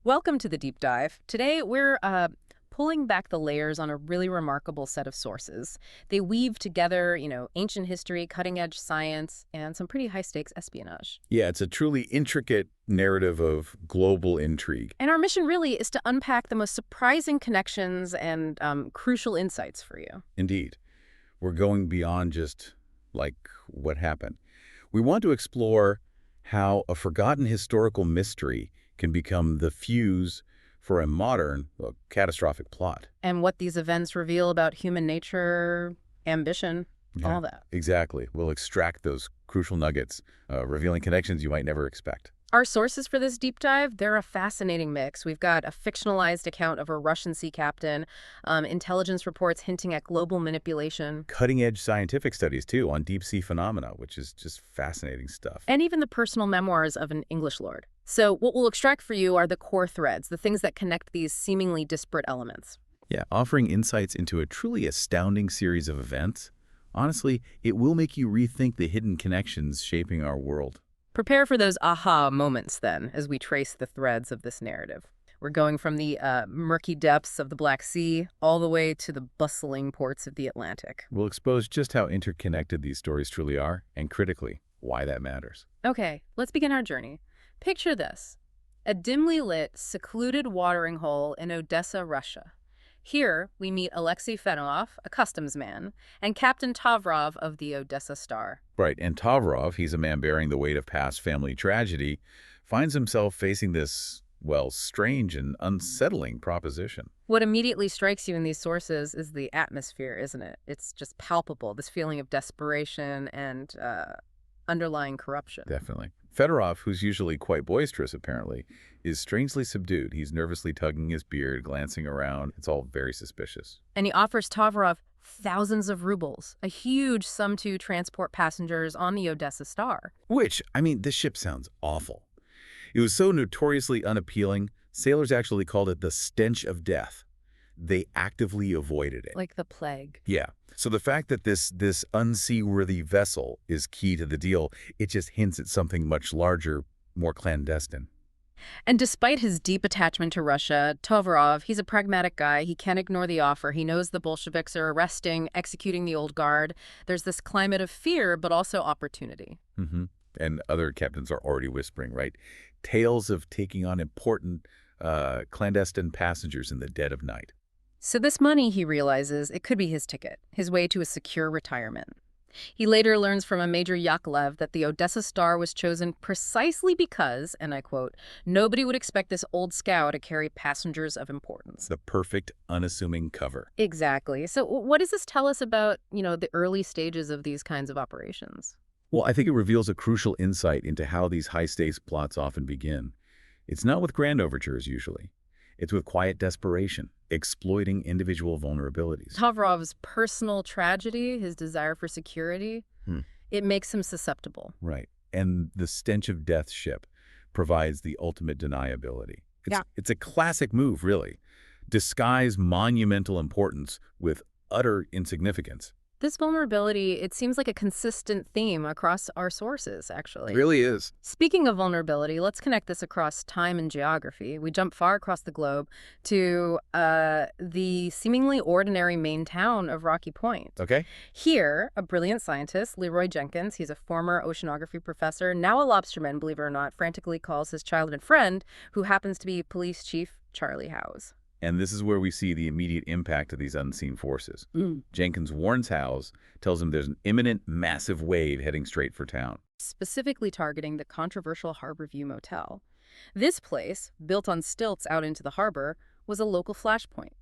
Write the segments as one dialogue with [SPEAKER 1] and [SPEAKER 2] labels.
[SPEAKER 1] Welcome to the deep dive. Today we're pulling back the layers on a really remarkable set of sources. They weave together, ancient history, cutting-edge science, and some pretty high-stakes espionage.
[SPEAKER 2] Yeah, it's a truly intricate narrative of global intrigue.
[SPEAKER 1] And our mission really is to unpack the most surprising connections and crucial insights for you.
[SPEAKER 2] Indeed. We're going beyond just, like, what happened. We want to explore how a forgotten historical mystery can become the fuse for a modern, catastrophic plot.
[SPEAKER 1] And what these events reveal about human nature, ambition, all that.
[SPEAKER 2] Exactly. We'll extract those crucial nuggets, revealing connections you might never expect.
[SPEAKER 1] Our sources for this deep dive, they're a fascinating mix. We've got a fictionalized account of a Russian sea captain, intelligence reports hinting at global manipulation.
[SPEAKER 2] Cutting-edge scientific studies, too, on deep-sea phenomena, which is just fascinating stuff.
[SPEAKER 1] And even the personal memoirs of an English lord. So what we'll extract for you are the core threads, the things that connect these seemingly disparate elements.
[SPEAKER 2] Yeah, offering insights into a truly astounding series of events. Honestly, it will make you rethink the hidden connections shaping our world.
[SPEAKER 1] Prepare for those aha moments, then, as we trace the threads of this narrative. We're going from the murky depths of the Black Sea all the way to the bustling ports of the Atlantic.
[SPEAKER 2] We'll expose just how interconnected these stories truly are, and critically, why that matters.
[SPEAKER 1] Okay, let's begin our journey. Picture this: a dimly lit, secluded watering hole in Odessa, Russia. Here, we meet Alexei Fedorov, a customs man, and Captain Tavrov of the Odessa Star.
[SPEAKER 2] Right, and Tavrov, he's a man bearing the weight of past family tragedy, finds himself facing this, well, strange and unsettling proposition.
[SPEAKER 1] What immediately strikes you in these sources is the atmosphere, isn't it? It's just palpable, this feeling of desperation and underlying corruption.
[SPEAKER 2] Definitely. Fedorov, who's usually quite boisterous apparently, is strangely subdued. He's nervously tugging his beard, glancing around. It's all very suspicious.
[SPEAKER 1] And he offers Tavrov thousands of rubles, a huge sum to transport passengers on the Odessa Star.
[SPEAKER 2] Which, this ship sounds awful. It was so notoriously unappealing, sailors actually called it the stench of death. They actively avoided it.
[SPEAKER 1] Like the plague.
[SPEAKER 2] Yeah. So the fact that this unseaworthy vessel is key to the deal, it just hints at something much larger, more clandestine.
[SPEAKER 1] And despite his deep attachment to Russia, Tovarov, he's a pragmatic guy. He can't ignore the offer. He knows the Bolsheviks are arresting, executing the old guard. There's this climate of fear, but also opportunity.
[SPEAKER 2] And other captains are already whispering, right? Tales of taking on important clandestine passengers in the dead of night.
[SPEAKER 1] So this money, he realizes, it could be his ticket, his way to a secure retirement. He later learns from a Major Yakovlev that the Odessa Star was chosen precisely because, and I quote, nobody would expect this old scow to carry passengers of importance.
[SPEAKER 2] The perfect, unassuming cover.
[SPEAKER 1] Exactly. So what does this tell us about, the early stages of these kinds of operations?
[SPEAKER 2] Well, I think it reveals a crucial insight into how these high-stakes plots often begin. It's not with grand overtures, usually. It's with quiet desperation, exploiting individual vulnerabilities.
[SPEAKER 1] Tavrov's personal tragedy, his desire for security, it makes him susceptible.
[SPEAKER 2] Right. And the stench of death ship provides the ultimate deniability. It's a classic move, really. Disguise monumental importance with utter insignificance.
[SPEAKER 1] This vulnerability, it seems like a consistent theme across our sources, actually.
[SPEAKER 2] It really is.
[SPEAKER 1] Speaking of vulnerability, let's connect this across time and geography. We jump far across the globe to the seemingly ordinary main town of Rocky Point.
[SPEAKER 2] Okay.
[SPEAKER 1] Here, a brilliant scientist, Leroy Jenkins, he's a former oceanography professor, now a lobsterman, believe it or not, frantically calls his childhood friend, who happens to be Police Chief Charlie Howes.
[SPEAKER 2] And this is where we see the immediate impact of these unseen forces. Jenkins warns Howes, tells him there's an imminent, massive wave heading straight for town.
[SPEAKER 1] Specifically targeting the controversial Harborview Motel. This place, built on stilts out into the harbor, was a local flashpoint.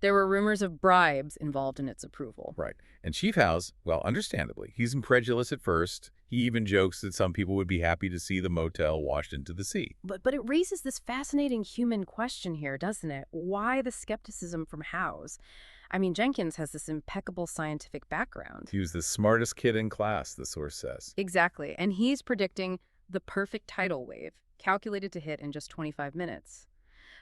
[SPEAKER 1] There were rumors of bribes involved in its approval.
[SPEAKER 2] Right. And Chief Howes, well, understandably, he's incredulous at first. He even jokes that some people would be happy to see the motel washed into the sea.
[SPEAKER 1] But it raises this fascinating human question here, doesn't it? Why the skepticism from Howes? Jenkins has this impeccable scientific background.
[SPEAKER 2] He was the smartest kid in class, the source says.
[SPEAKER 1] Exactly. And he's predicting the perfect tidal wave, calculated to hit in just 25 minutes.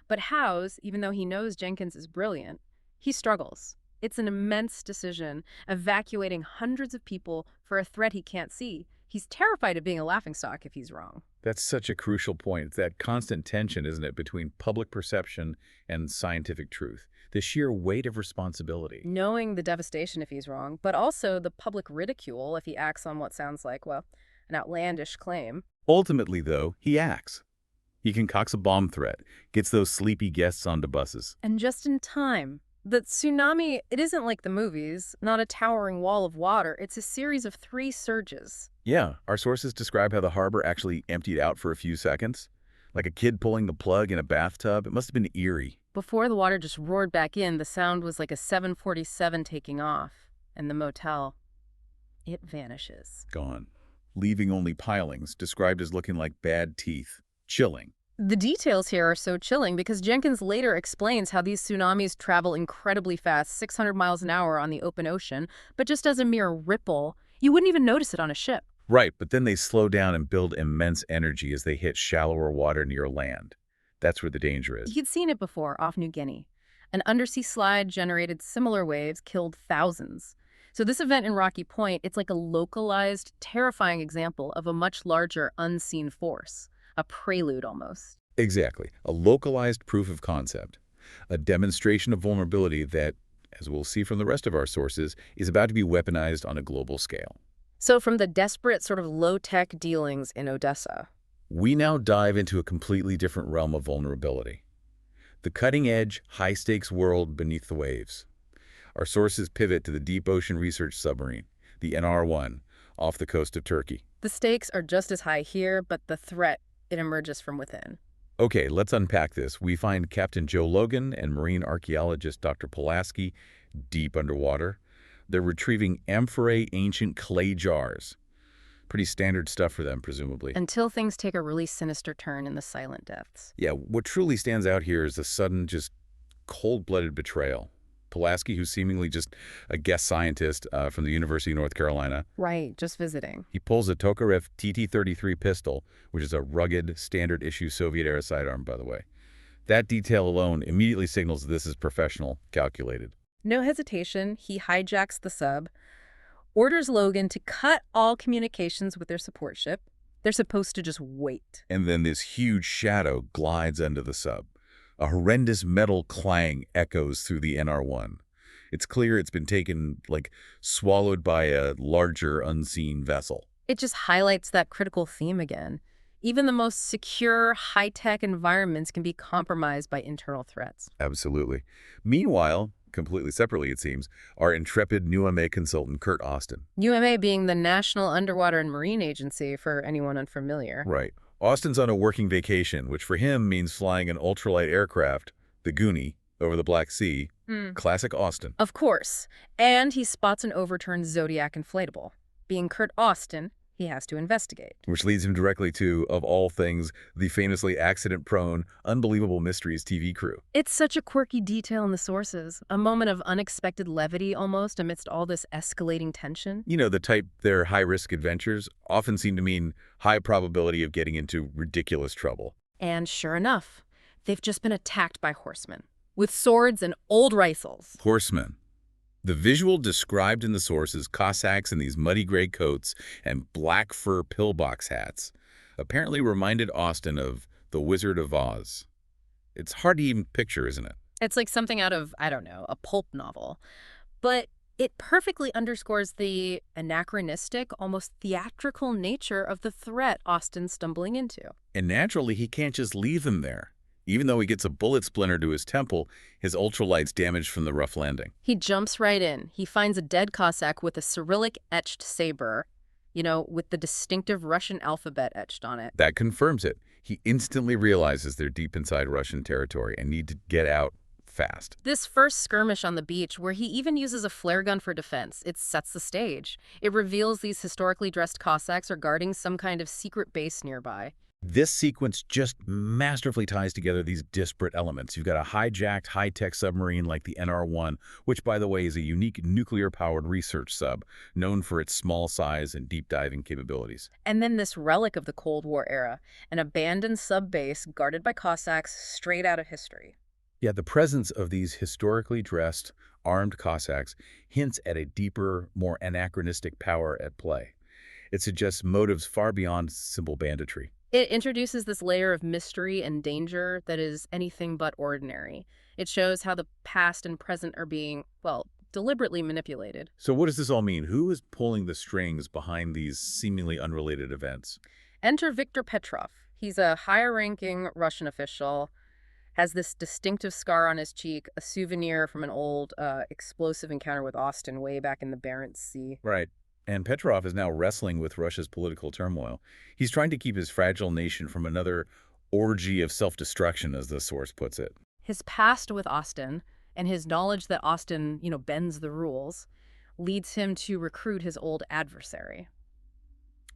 [SPEAKER 1] But Howes, even though he knows Jenkins is brilliant, he struggles. It's an immense decision, evacuating hundreds of people for a threat he can't see. He's terrified of being a laughingstock if he's wrong.
[SPEAKER 2] That's such a crucial point. It's that constant tension, isn't it, between public perception and scientific truth. The sheer weight of responsibility.
[SPEAKER 1] Knowing the devastation if he's wrong, but also the public ridicule if he acts on what sounds like, well, an outlandish claim.
[SPEAKER 2] Ultimately, though, he acts. He concocts a bomb threat, gets those sleepy guests onto buses.
[SPEAKER 1] And just in time. The tsunami, it isn't like the movies, not a towering wall of water. It's a series of 3 surges.
[SPEAKER 2] Yeah, our sources describe how the harbor actually emptied out for a few seconds. Like a kid pulling the plug in a bathtub. It must have been eerie.
[SPEAKER 1] Before the water just roared back in, the sound was like a 747 taking off. And the motel, it vanishes.
[SPEAKER 2] Gone. Leaving only pilings, described as looking like bad teeth. Chilling.
[SPEAKER 1] The details here are so chilling because Jenkins later explains how these tsunamis travel incredibly fast, 600 miles an hour on the open ocean, but just as a mere ripple, you wouldn't even notice it on a ship.
[SPEAKER 2] Right, but then they slow down and build immense energy as they hit shallower water near land. That's where the danger is.
[SPEAKER 1] He'd seen it before off New Guinea. An undersea slide generated similar waves, killed thousands. So this event in Rocky Point, it's like a localized, terrifying example of a much larger unseen force. A prelude almost.
[SPEAKER 2] Exactly. A localized proof of concept. A demonstration of vulnerability that, as we'll see from the rest of our sources, is about to be weaponized on a global scale.
[SPEAKER 1] So from the desperate sort of low-tech dealings in Odessa,
[SPEAKER 2] we now dive into a completely different realm of vulnerability. The cutting-edge, high-stakes world beneath the waves. Our sources pivot to the deep ocean research submarine, the NR-1, off the coast of Turkey.
[SPEAKER 1] The stakes are just as high here, but the threat, it emerges from within.
[SPEAKER 2] Okay, let's unpack this. We find Captain Joe Logan and marine archaeologist Dr. Pulaski deep underwater. They're retrieving amphorae ancient clay jars. Pretty standard stuff for them, presumably.
[SPEAKER 1] Until things take a really sinister turn in the silent depths.
[SPEAKER 2] Yeah, what truly stands out here is the sudden, just cold-blooded betrayal. Pulaski, who's seemingly just a guest scientist from the University of North Carolina.
[SPEAKER 1] Right, just visiting.
[SPEAKER 2] He pulls a Tokarev TT-33 pistol, which is a rugged, standard-issue Soviet-era sidearm, by the way. That detail alone immediately signals this is professional, calculated.
[SPEAKER 1] No hesitation, he hijacks the sub, orders Logan to cut all communications with their support ship. They're supposed to just wait.
[SPEAKER 2] And then this huge shadow glides under the sub. A horrendous metal clang echoes through the NR-1. It's clear it's been taken, swallowed by a larger, unseen vessel.
[SPEAKER 1] It just highlights that critical theme again. Even the most secure, high-tech environments can be compromised by internal threats.
[SPEAKER 2] Absolutely. Meanwhile, completely separately it seems, our intrepid NUMA consultant Kurt Austin.
[SPEAKER 1] NUMA being the National Underwater and Marine Agency for anyone unfamiliar.
[SPEAKER 2] Right. Austin's on a working vacation, which for him means flying an ultralight aircraft, the Goonie, over the Black Sea. Classic Austin.
[SPEAKER 1] Of course. And he spots an overturned Zodiac inflatable. Being Kurt Austin, he has to investigate.
[SPEAKER 2] Which leads him directly to, of all things, the famously accident-prone, Unbelievable Mysteries TV crew.
[SPEAKER 1] It's such a quirky detail in the sources, a moment of unexpected levity almost amidst all this escalating tension.
[SPEAKER 2] You know, the type their high-risk adventures often seem to mean high probability of getting into ridiculous trouble.
[SPEAKER 1] And sure enough, they've just been attacked by horsemen, with swords and old rifles.
[SPEAKER 2] Horsemen. The visual described in the sources, Cossacks in these muddy gray coats and black fur pillbox hats, apparently reminded Austin of The Wizard of Oz. It's hard to even picture, isn't it?
[SPEAKER 1] It's like something out of, I don't know, a pulp novel. But it perfectly underscores the anachronistic, almost theatrical nature of the threat Austin's stumbling into.
[SPEAKER 2] And naturally, he can't just leave them there. Even though he gets a bullet splinter to his temple, his ultralight's damaged from the rough landing.
[SPEAKER 1] He jumps right in. He finds a dead Cossack with a Cyrillic-etched saber, with the distinctive Russian alphabet etched on it.
[SPEAKER 2] That confirms it. He instantly realizes they're deep inside Russian territory and need to get out fast.
[SPEAKER 1] This first skirmish on the beach, where he even uses a flare gun for defense, it sets the stage. It reveals these historically dressed Cossacks are guarding some kind of secret base nearby.
[SPEAKER 2] This sequence just masterfully ties together these disparate elements. You've got a hijacked, high-tech submarine like the NR-1, which, by the way, is a unique nuclear-powered research sub, known for its small size and deep-diving capabilities.
[SPEAKER 1] And then this relic of the Cold War era, an abandoned sub-base guarded by Cossacks straight out of history.
[SPEAKER 2] Yeah, the presence of these historically dressed, armed Cossacks hints at a deeper, more anachronistic power at play. It suggests motives far beyond simple banditry.
[SPEAKER 1] It introduces this layer of mystery and danger that is anything but ordinary. It shows how the past and present are being, well, deliberately manipulated.
[SPEAKER 2] So what does this all mean? Who is pulling the strings behind these seemingly unrelated events?
[SPEAKER 1] Enter Viktor Petrov. He's a higher-ranking Russian official, has this distinctive scar on his cheek, a souvenir from an old explosive encounter with Austin way back in the Barents Sea.
[SPEAKER 2] Right. And Petrov is now wrestling with Russia's political turmoil. He's trying to keep his fragile nation from another orgy of self-destruction, as the source puts it.
[SPEAKER 1] His past with Austin and his knowledge that Austin, bends the rules, leads him to recruit his old adversary.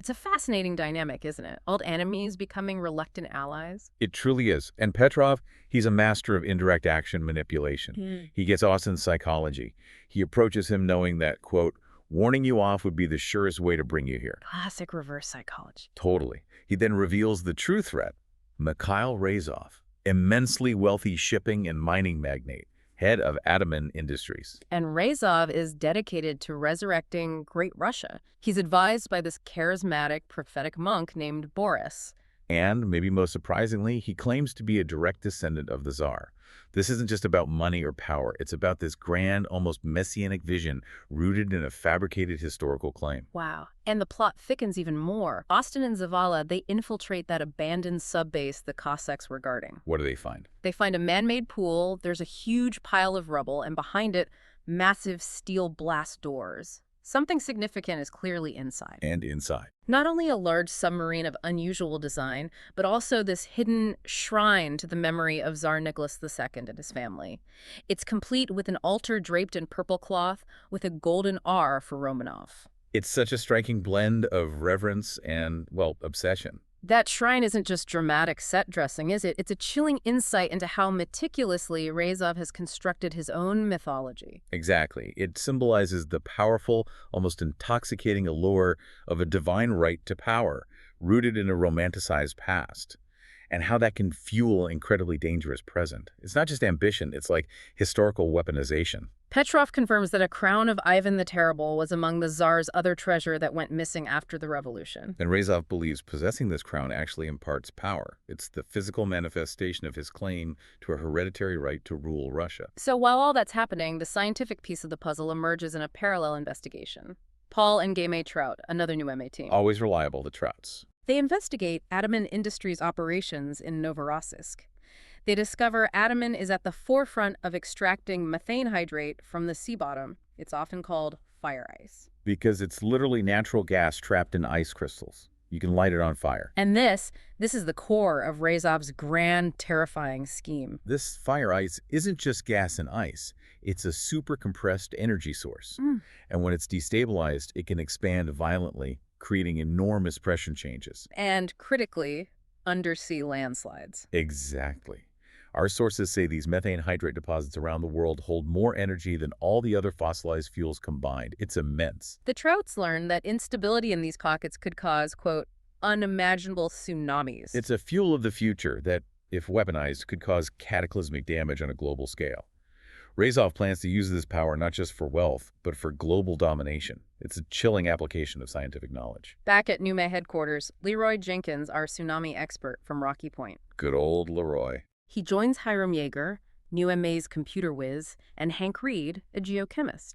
[SPEAKER 1] It's a fascinating dynamic, isn't it? Old enemies becoming reluctant allies.
[SPEAKER 2] It truly is. And Petrov, he's a master of indirect action manipulation. He gets Austin's psychology. He approaches him knowing that, quote, warning you off would be the surest way to bring you here.
[SPEAKER 1] Classic reverse psychology.
[SPEAKER 2] Totally. He then reveals the true threat. Mikhail Razov, immensely wealthy shipping and mining magnate, head of Ataman Industries.
[SPEAKER 1] And Razov is dedicated to resurrecting Great Russia. He's advised by this charismatic prophetic monk named Boris.
[SPEAKER 2] And, maybe most surprisingly, he claims to be a direct descendant of the Tsar. This isn't just about money or power. It's about this grand, almost messianic vision rooted in a fabricated historical claim.
[SPEAKER 1] Wow. And the plot thickens even more. Austin and Zavala, they infiltrate that abandoned subbase the Cossacks were guarding.
[SPEAKER 2] What do they find?
[SPEAKER 1] They find a man-made pool, there's a huge pile of rubble, and behind it, massive steel blast doors. Something significant is clearly inside.
[SPEAKER 2] And inside.
[SPEAKER 1] Not only a large submarine of unusual design, but also this hidden shrine to the memory of Tsar Nicholas II and his family. It's complete with an altar draped in purple cloth with a golden R for Romanov.
[SPEAKER 2] It's such a striking blend of reverence and, well, obsession.
[SPEAKER 1] That shrine isn't just dramatic set dressing, is it? It's a chilling insight into how meticulously Razov has constructed his own mythology.
[SPEAKER 2] Exactly. It symbolizes the powerful, almost intoxicating allure of a divine right to power, rooted in a romanticized past, and how that can fuel incredibly dangerous present. It's not just ambition, it's like historical weaponization.
[SPEAKER 1] Petrov confirms that a crown of Ivan the Terrible was among the Tsar's other treasure that went missing after the revolution.
[SPEAKER 2] And Razov believes possessing this crown actually imparts power. It's the physical manifestation of his claim to a hereditary right to rule Russia.
[SPEAKER 1] So while all that's happening, the scientific piece of the puzzle emerges in a parallel investigation. Paul and Gamay Trout, another NUMA team.
[SPEAKER 2] Always reliable, the Trouts.
[SPEAKER 1] They investigate Ataman Industries' operations in Novorossiysk. They discover Ataman is at the forefront of extracting methane hydrate from the sea bottom. It's often called fire ice.
[SPEAKER 2] Because it's literally natural gas trapped in ice crystals. You can light it on fire.
[SPEAKER 1] And this is the core of Razov's grand, terrifying scheme.
[SPEAKER 2] This fire ice isn't just gas and ice. It's a super compressed energy source. And when it's destabilized, it can expand violently, creating enormous pressure changes.
[SPEAKER 1] And critically, undersea landslides.
[SPEAKER 2] Exactly. Our sources say these methane hydrate deposits around the world hold more energy than all the other fossilized fuels combined. It's immense.
[SPEAKER 1] The Trouts learned that instability in these pockets could cause, quote, unimaginable tsunamis.
[SPEAKER 2] It's a fuel of the future that, if weaponized, could cause cataclysmic damage on a global scale. Razov plans to use this power not just for wealth, but for global domination. It's a chilling application of scientific knowledge.
[SPEAKER 1] Back at NUMA headquarters, Leroy Jenkins, our tsunami expert from Rocky Point.
[SPEAKER 2] Good old Leroy.
[SPEAKER 1] He joins Hiram Yeager, NUMA's computer whiz, and Hank Reed, a geochemist.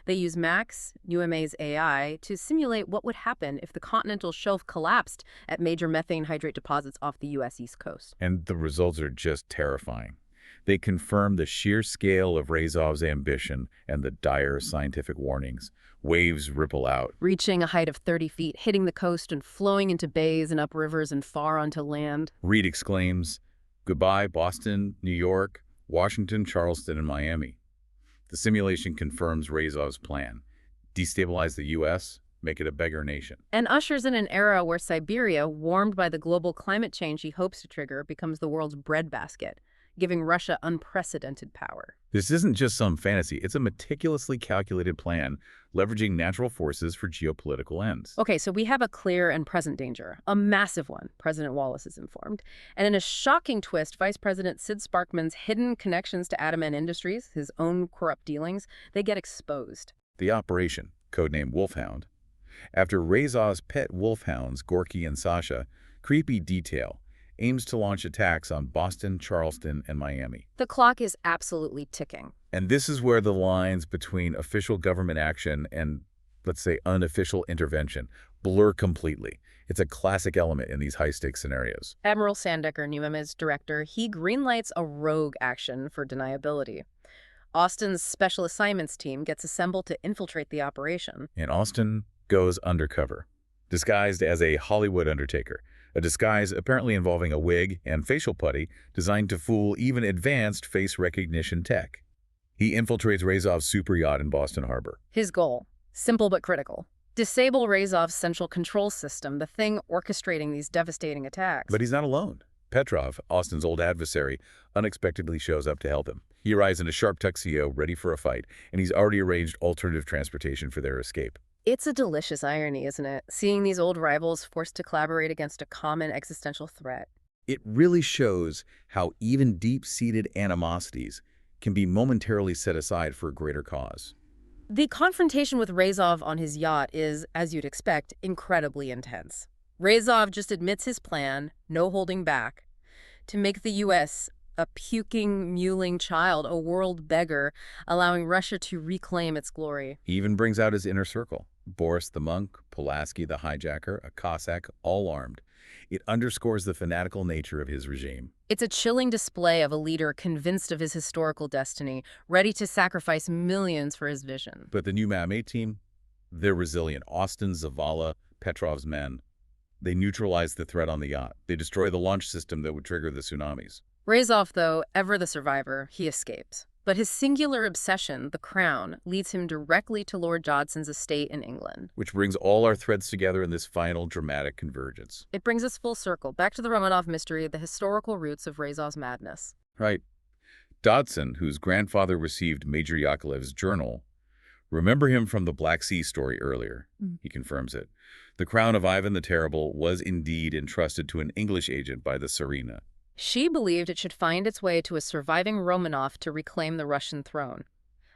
[SPEAKER 1] They use Max, NUMA's AI, to simulate what would happen if the continental shelf collapsed at major methane hydrate deposits off the U.S. East Coast.
[SPEAKER 2] And the results are just terrifying. They confirm the sheer scale of Razov's ambition and the dire scientific warnings. Waves ripple out,
[SPEAKER 1] reaching a height of 30 feet, hitting the coast and flowing into bays and up rivers and far onto land.
[SPEAKER 2] Reed exclaims, "Goodbye, Boston, New York, Washington, Charleston, and Miami." The simulation confirms Razov's plan. Destabilize the U.S., make it a beggar nation.
[SPEAKER 1] And ushers in an era where Siberia, warmed by the global climate change he hopes to trigger, becomes the world's breadbasket, giving Russia unprecedented power.
[SPEAKER 2] This isn't just some fantasy. It's a meticulously calculated plan, leveraging natural forces for geopolitical ends.
[SPEAKER 1] Okay, so we have a clear and present danger, a massive one, President Wallace is informed. And in a shocking twist, Vice President Sid Sparkman's hidden connections to Ataman Industries, his own corrupt dealings, they get exposed.
[SPEAKER 2] The operation, codenamed Wolfhound, after Razov's pet wolfhounds, Gorky and Sasha, creepy detail, aims to launch attacks on Boston, Charleston, and Miami.
[SPEAKER 1] The clock is absolutely ticking.
[SPEAKER 2] And this is where the lines between official government action and, let's say, unofficial intervention blur completely. It's a classic element in these high-stakes scenarios.
[SPEAKER 1] Admiral Sandecker, NUMA's director, he greenlights a rogue action for deniability. Austin's special assignments team gets assembled to infiltrate the operation.
[SPEAKER 2] And Austin goes undercover, disguised as a Hollywood undertaker, a disguise apparently involving a wig and facial putty designed to fool even advanced face recognition tech. He infiltrates Razov's superyacht in Boston Harbor.
[SPEAKER 1] His goal, simple but critical: disable Razov's central control system, the thing orchestrating these devastating attacks.
[SPEAKER 2] But he's not alone. Petrov, Austin's old adversary, unexpectedly shows up to help him. He arrives in a sharp tuxedo, ready for a fight, and he's already arranged alternative transportation for their escape.
[SPEAKER 1] It's a delicious irony, isn't it? Seeing these old rivals forced to collaborate against a common existential threat.
[SPEAKER 2] It really shows how even deep-seated animosities can be momentarily set aside for a greater cause.
[SPEAKER 1] The confrontation with Razov on his yacht is, as you'd expect, incredibly intense. Razov just admits his plan, no holding back, to make the U.S. a puking, mewling child, a world beggar, allowing Russia to reclaim its glory.
[SPEAKER 2] He even brings out his inner circle. Boris the monk, Pulaski the hijacker, a Cossack, all armed. It underscores the fanatical nature of his regime.
[SPEAKER 1] It's a chilling display of a leader convinced of his historical destiny, ready to sacrifice millions for his vision.
[SPEAKER 2] But the NUMA team, they're resilient. Austin, Zavala, Petrov's men, they neutralize the threat on the yacht. They destroy the launch system that would trigger the tsunamis.
[SPEAKER 1] Razov, though, ever the survivor, he escapes. But his singular obsession, the crown, leads him directly to Lord Dodson's estate in England.
[SPEAKER 2] Which brings all our threads together in this final dramatic convergence.
[SPEAKER 1] It brings us full circle, back to the Romanov mystery, the historical roots of Razov's madness.
[SPEAKER 2] Right. Dodson, whose grandfather received Major Yakovlev's journal, remember him from the Black Sea story earlier. He confirms it. The crown of Ivan the Terrible was indeed entrusted to an English agent by the Tsarina.
[SPEAKER 1] She believed it should find its way to a surviving Romanov to reclaim the Russian throne,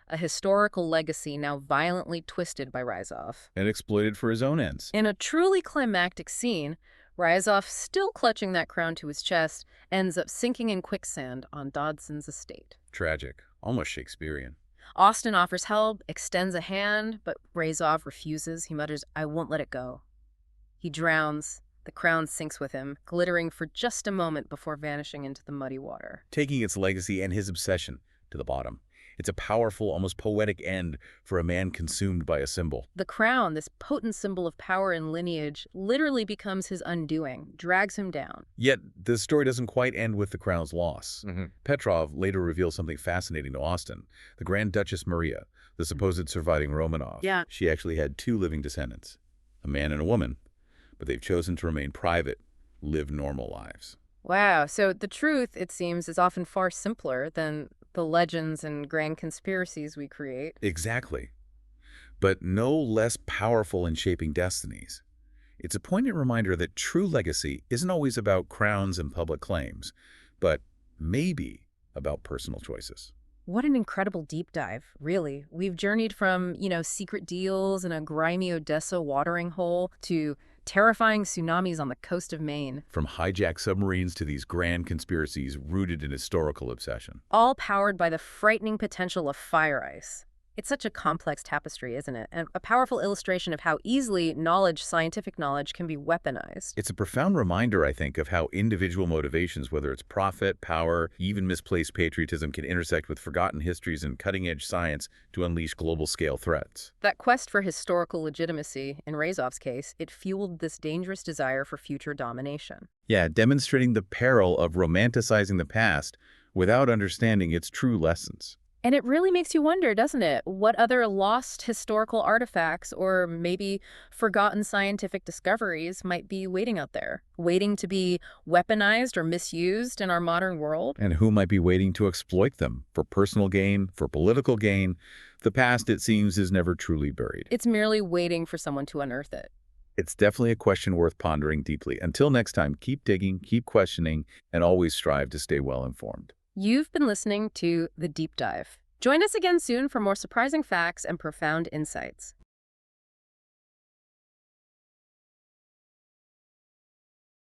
[SPEAKER 1] a historical legacy now violently twisted by Razov.
[SPEAKER 2] And exploited for his own ends.
[SPEAKER 1] In a truly climactic scene, Razov, still clutching that crown to his chest, ends up sinking in quicksand on Dodson's estate.
[SPEAKER 2] Tragic, almost Shakespearean.
[SPEAKER 1] Austin offers help, extends a hand, but Razov refuses. He mutters, "I won't let it go." He drowns. The crown sinks with him, glittering for just a moment before vanishing into the muddy water.
[SPEAKER 2] Taking its legacy and his obsession to the bottom. It's a powerful, almost poetic end for a man consumed by a symbol.
[SPEAKER 1] The crown, this potent symbol of power and lineage, literally becomes his undoing, drags him down.
[SPEAKER 2] Yet, the story doesn't quite end with the crown's loss. Petrov later reveals something fascinating to Austin. The Grand Duchess Maria, the supposed surviving Romanov.
[SPEAKER 1] Yeah.
[SPEAKER 2] She actually had two living descendants, a man and a woman. But they've chosen to remain private, live normal lives.
[SPEAKER 1] Wow, so the truth, it seems, is often far simpler than the legends and grand conspiracies we create.
[SPEAKER 2] Exactly. But no less powerful in shaping destinies. It's a poignant reminder that true legacy isn't always about crowns and public claims, but maybe about personal choices.
[SPEAKER 1] What an incredible deep dive, really. We've journeyed from, secret deals in a grimy Odessa watering hole to terrifying tsunamis on the coast of Maine.
[SPEAKER 2] From hijacked submarines to these grand conspiracies rooted in historical obsession.
[SPEAKER 1] All powered by the frightening potential of fire ice. It's such a complex tapestry, isn't it? And a powerful illustration of how easily scientific knowledge can be weaponized.
[SPEAKER 2] It's a profound reminder, I think, of how individual motivations, whether it's profit, power, even misplaced patriotism, can intersect with forgotten histories and cutting-edge science to unleash global-scale threats.
[SPEAKER 1] That quest for historical legitimacy, in Razov's case, it fueled this dangerous desire for future domination.
[SPEAKER 2] Yeah, demonstrating the peril of romanticizing the past without understanding its true lessons.
[SPEAKER 1] And it really makes you wonder, doesn't it, what other lost historical artifacts or maybe forgotten scientific discoveries might be waiting out there, waiting to be weaponized or misused in our modern world?
[SPEAKER 2] And who might be waiting to exploit them for personal gain, for political gain? The past, it seems, is never truly buried.
[SPEAKER 1] It's merely waiting for someone to unearth it.
[SPEAKER 2] It's definitely a question worth pondering deeply. Until next time, keep digging, keep questioning, and always strive to stay well informed.
[SPEAKER 1] You've been listening to The Deep Dive. Join us again soon for more surprising facts and profound insights.